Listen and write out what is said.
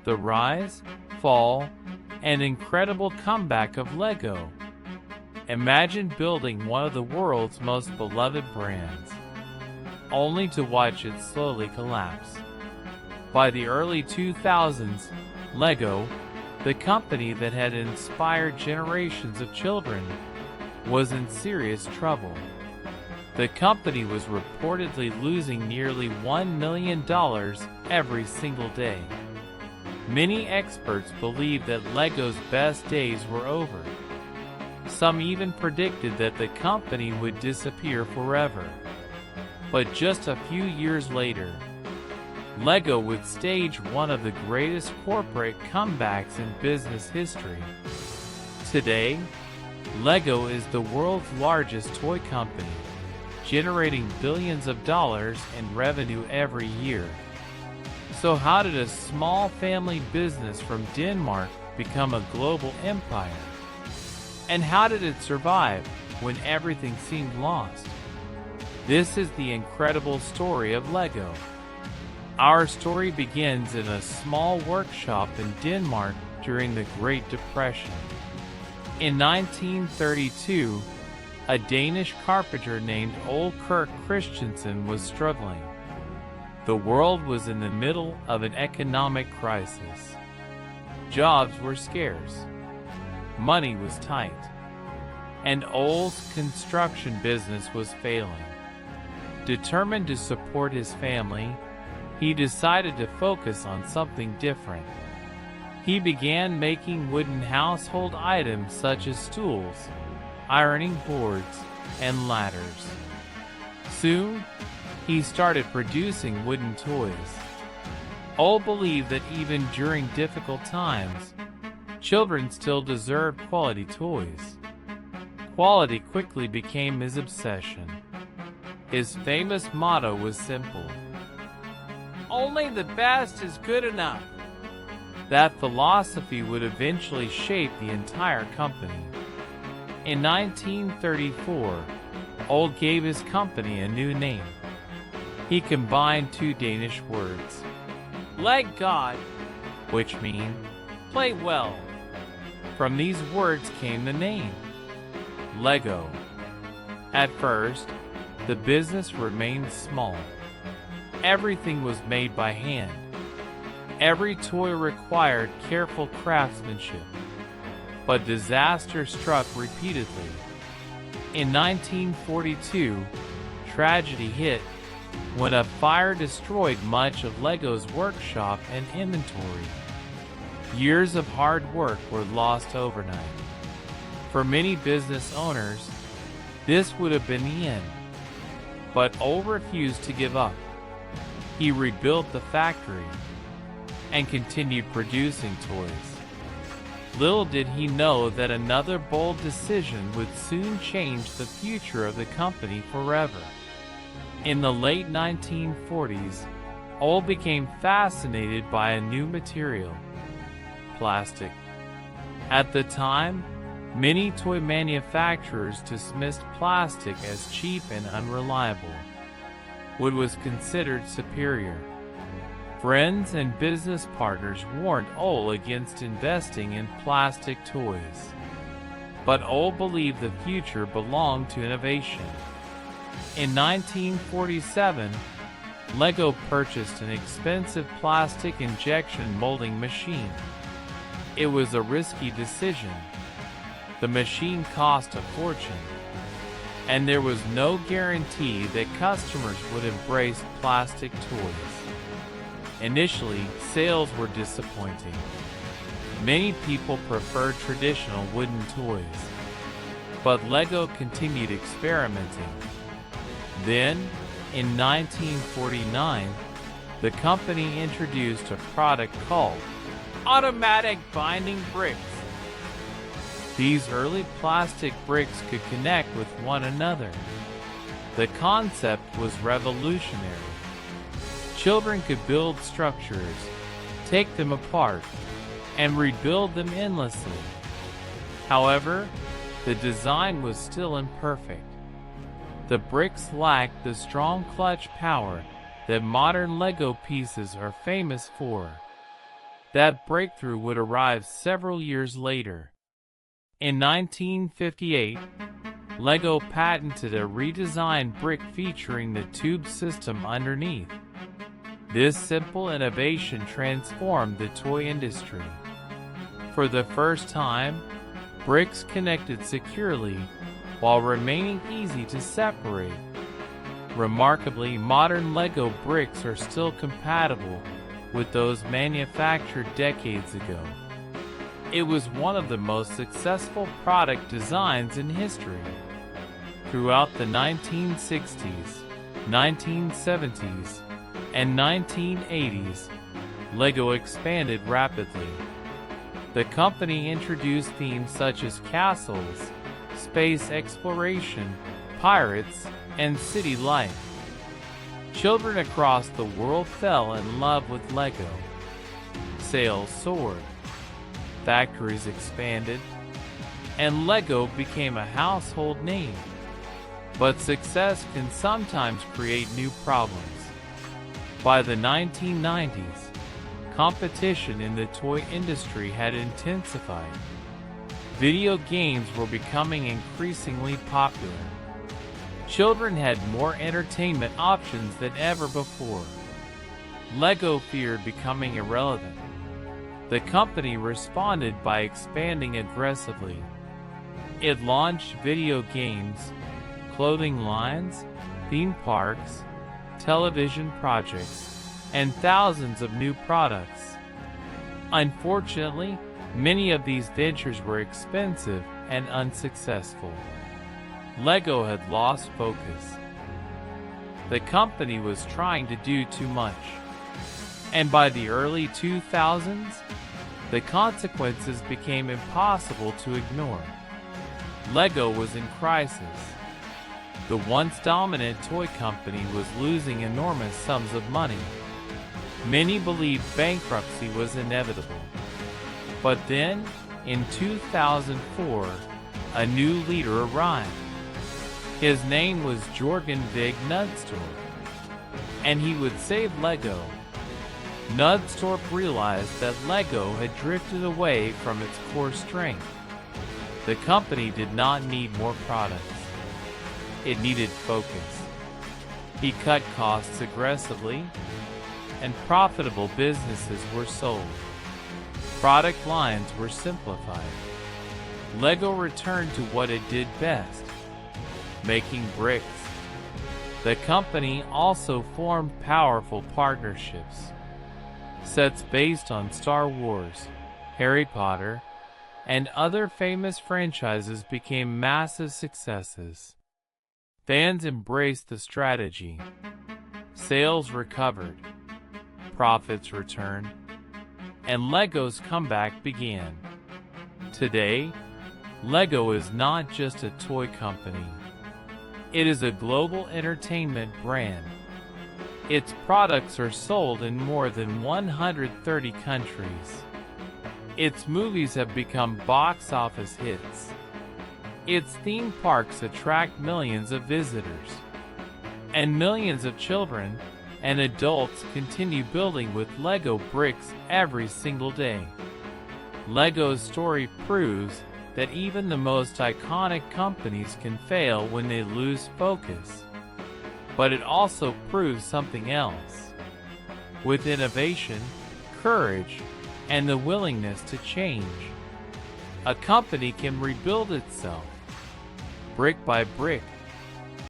The rise, fall, and incredible comeback of Lego. Imagine building one of the world's most beloved brands, only to watch it slowly collapse. By the early 2000s, Lego, the company that had inspired generations of children, was in serious trouble. The company was reportedly losing nearly $1 million every single day. Many experts believed that Lego's best days were over. Some even predicted that the company would disappear forever. But just a few years later, Lego would stage one of the greatest corporate comebacks in business history. Today, Lego is the world's largest toy company, generating billions of dollars in revenue every year. So how did a small family business from Denmark become a global empire? And how did it survive when everything seemed lost? This is the incredible story of Lego. Our story begins in a small workshop in Denmark during the Great Depression. In 1932, a Danish carpenter named Ole Kirk Christensen was struggling. The world was in the middle of an economic crisis. Jobs were scarce. Money was tight. And Ole's construction business was failing. Determined to support his family, he decided to focus on something different. He began making wooden household items such as stools, ironing boards, and ladders. Soon, he started producing wooden toys. Ole believed that even during difficult times, children still deserved quality toys. Quality quickly became his obsession. His famous motto was simple: "Only the best is good enough." That philosophy would eventually shape the entire company. In 1934, Ole gave his company a new name. He combined two Danish words, "leg God," which mean play well. From these words came the name, Lego. At first, the business remained small. Everything was made by hand. Every toy required careful craftsmanship. But disaster struck repeatedly. In 1942, tragedy hit when a fire destroyed much of Lego's workshop and inventory. Years of hard work were lost overnight. For many business owners, this would have been the end. But Ole refused to give up. He rebuilt the factory and continued producing toys. Little did he know that another bold decision would soon change the future of the company forever. In the late 1940s, Ole became fascinated by a new material, plastic. At the time, many toy manufacturers dismissed plastic as cheap and unreliable. Wood was considered superior. Friends and business partners warned Ole against investing in plastic toys. But Ole believed the future belonged to innovation. In 1947, Lego purchased an expensive plastic injection molding machine. It was a risky decision. The machine cost a fortune, and there was no guarantee that customers would embrace plastic toys. Initially, sales were disappointing. Many people preferred traditional wooden toys, but Lego continued experimenting. Then, in 1949, the company introduced a product called automatic binding bricks. These early plastic bricks could connect with one another. The concept was revolutionary. Children could build structures, take them apart, and rebuild them endlessly. However, the design was still imperfect. The bricks lacked the strong clutch power that modern Lego pieces are famous for. That breakthrough would arrive several years later. In 1958, Lego patented a redesigned brick featuring the tube system underneath. This simple innovation transformed the toy industry. For the first time, bricks connected securely while remaining easy to separate. Remarkably, modern Lego bricks are still compatible with those manufactured decades ago. It was one of the most successful product designs in history. Throughout the 1960s, 1970s, and 1980s, Lego expanded rapidly. The company introduced themes such as castles, space exploration, pirates, and city life. Children across the world fell in love with Lego. Sales soared, factories expanded, and Lego became a household name. But success can sometimes create new problems. By the 1990s, competition in the toy industry had intensified. Video games were becoming increasingly popular. Children had more entertainment options than ever before. Lego feared becoming irrelevant. The company responded by expanding aggressively. It launched video games, clothing lines, theme parks, television projects, and thousands of new products. Unfortunately, many of these ventures were expensive and unsuccessful. Lego had lost focus. The company was trying to do too much. And by the early 2000s, the consequences became impossible to ignore. Lego was in crisis. The once dominant toy company was losing enormous sums of money. Many believed bankruptcy was inevitable. But then, in 2004, a new leader arrived. His name was Jörgen Vig Knudstorp, and he would save Lego. Knudstorp realized that Lego had drifted away from its core strength. The company did not need more products. It needed focus. He cut costs aggressively, and profitable businesses were sold. Product lines were simplified. Lego returned to what it did best, making bricks. The company also formed powerful partnerships. Sets based on Star Wars, Harry Potter, and other famous franchises became massive successes. Fans embraced the strategy. Sales recovered, profits returned, and Lego's comeback began. Today, Lego is not just a toy company. It is a global entertainment brand. Its products are sold in more than 130 countries. Its movies have become box office hits. Its theme parks attract millions of visitors. And millions of children and adults continue building with Lego bricks every single day. Lego's story proves that even the most iconic companies can fail when they lose focus. But it also proves something else. With innovation, courage, and the willingness to change, a company can rebuild itself, brick by brick,